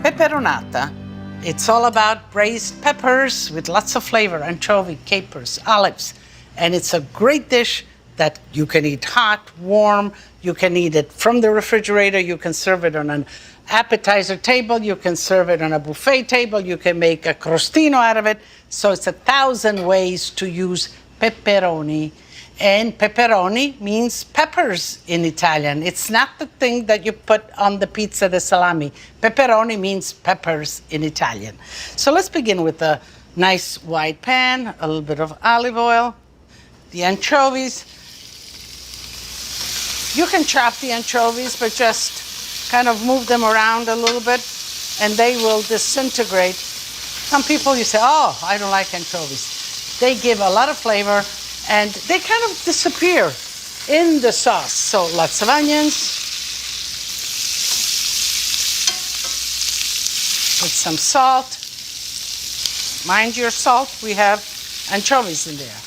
Pepperonata. It's all about braised peppers with lots of flavor, anchovy, capers, olives. And it's a great dish that you can eat hot, warm, you can eat it from the refrigerator, you can serve it on an appetizer table, you can serve it on a buffet table, you can make a crostino out of it. So it's 1,000 ways to use pepperoni. And pepperoni means peppers in Italian. It's not the thing that you put on the pizza, the salami. Pepperoni means peppers in Italian. So let's begin with a nice wide pan, a little bit of olive oil, the anchovies. You can chop the anchovies, but just kind of move them around a little bit and they will disintegrate. Some people, you say, oh, I don't like anchovies. They give a lot of flavor and they kind of disappear in the sauce. So lots of onions. Put some salt. Mind your salt, we have anchovies in there.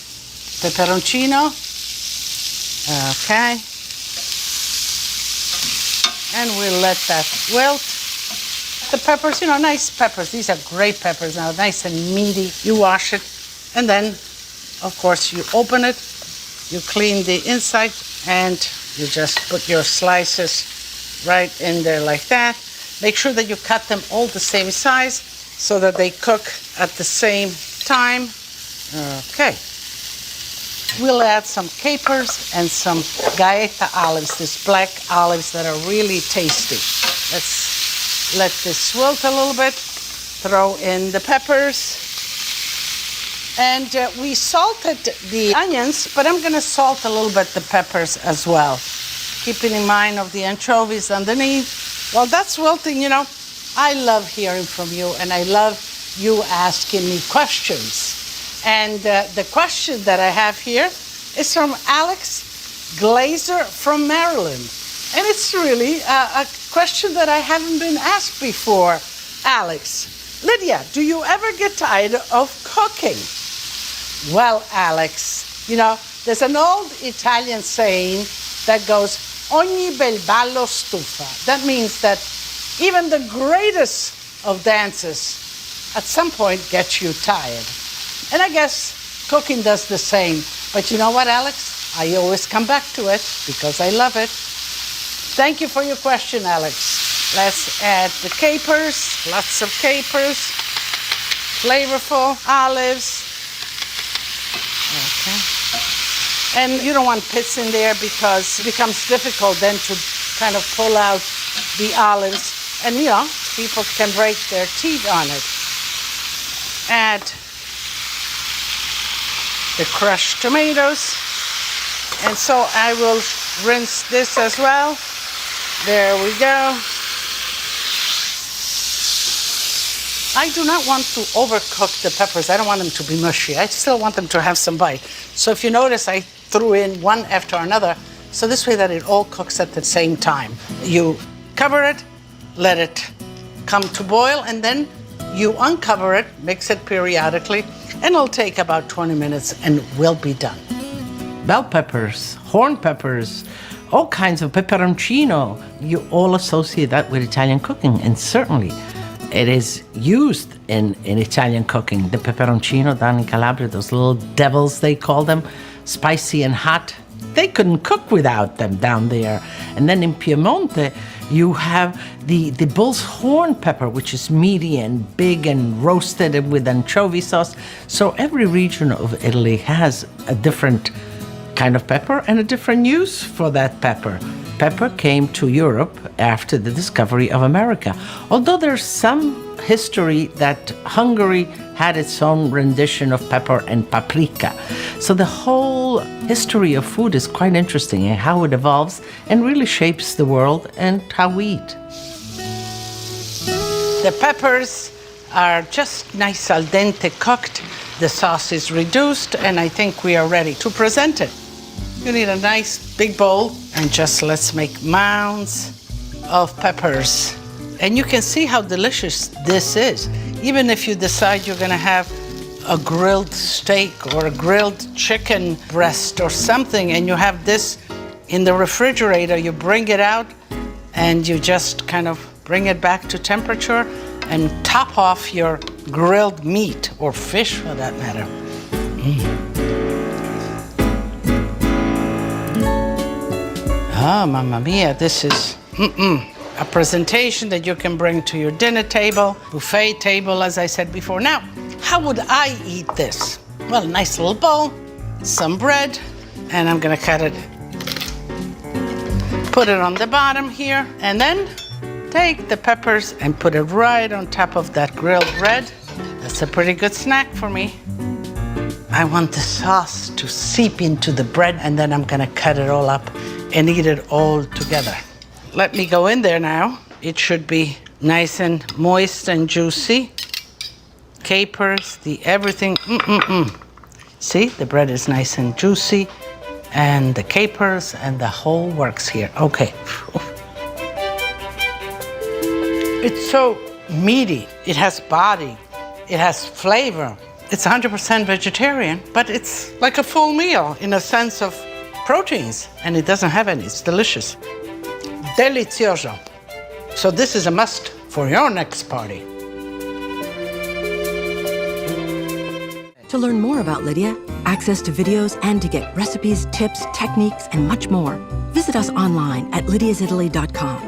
Pepperoncino. Okay. And we'll let that wilt. The peppers, nice peppers. These are great peppers now, nice and meaty. You wash it, and then, of course, you open it, you clean the inside, and you just put your slices right in there like that. Make sure that you cut them all the same size so that they cook at the same time. Okay. We'll add some capers and some gaeta olives, these black olives that are really tasty. Let's let this wilt a little bit. Throw in the peppers. And we salted the onions, but I'm gonna salt a little bit the peppers as well. Keeping in mind of the anchovies underneath. While that's wilting, I love hearing from you and I love you asking me questions. And the question that I have here is from Alex Glazer from Maryland. And it's really a question that I haven't been asked before. Alex, Lydia, do you ever get tired of cooking? Well, Alex, there's an old Italian saying that goes, ogni bel ballo stufa. That means that even the greatest of dances at some point gets you tired. And I guess cooking does the same. But you know what, Alex? I always come back to it because I love it. Thank you for your question, Alex. Let's add the capers, lots of capers, flavorful olives. Okay. And you don't want pits in there because it becomes difficult then to kind of pull out the olives. And people can break their teeth on it. Add the crushed tomatoes. And so I will rinse this as well. There we go. I do not want to overcook the peppers. I don't want them to be mushy. I still want them to have some bite. So if you notice, I threw in one after another, so this way that it all cooks at the same time. You cover it, let it come to boil, and then you uncover it, mix it periodically, and it'll take about 20 minutes and we'll be done. Bell peppers, horn peppers, all kinds of pepperoncino. You all associate that with Italian cooking, and certainly it is used in Italian cooking. The pepperoncino down in Calabria, those little devils they call them, spicy and hot. They couldn't cook without them down there. And then in Piemonte, you have the bull's horn pepper, which is meaty and big and roasted with anchovy sauce. So every region of Italy has a different kind of pepper and a different use for that pepper. Pepper came to Europe after the discovery of America. Although there's some history that Hungary had its own rendition of pepper and paprika. So the whole history of food is quite interesting and how it evolves and really shapes the world and how we eat. The peppers are just nice al dente cooked. The sauce is reduced, and I think we are ready to present it. You need a nice big bowl, and just let's make mounds of peppers. And you can see how delicious this is. Even if you decide you're gonna have a grilled steak or a grilled chicken breast or something, and you have this in the refrigerator, you bring it out and you just kind of bring it back to temperature, and top off your grilled meat, or fish for that matter. Ah, mamma mia, this is a presentation that you can bring to your dinner table, buffet table, as I said before. Now, how would I eat this? Well, nice little bowl, some bread, and I'm gonna cut it, put it on the bottom here, and then take the peppers and put it right on top of that grilled bread. That's a pretty good snack for me. I want the sauce to seep into the bread, and then I'm gonna cut it all up and eat it all together. Let me go in there now. It should be nice and moist and juicy. Capers, the everything. See, the bread is nice and juicy, and the capers and the whole works here. Okay. It's so meaty. It has body. It has flavor. It's 100% vegetarian, but it's like a full meal in a sense of proteins, and it doesn't have any. It's delicious. Delicioso. So this is a must for your next party. To learn more about Lidia, access to videos, and to get recipes, tips, techniques, and much more, visit us online at lidiasitaly.com.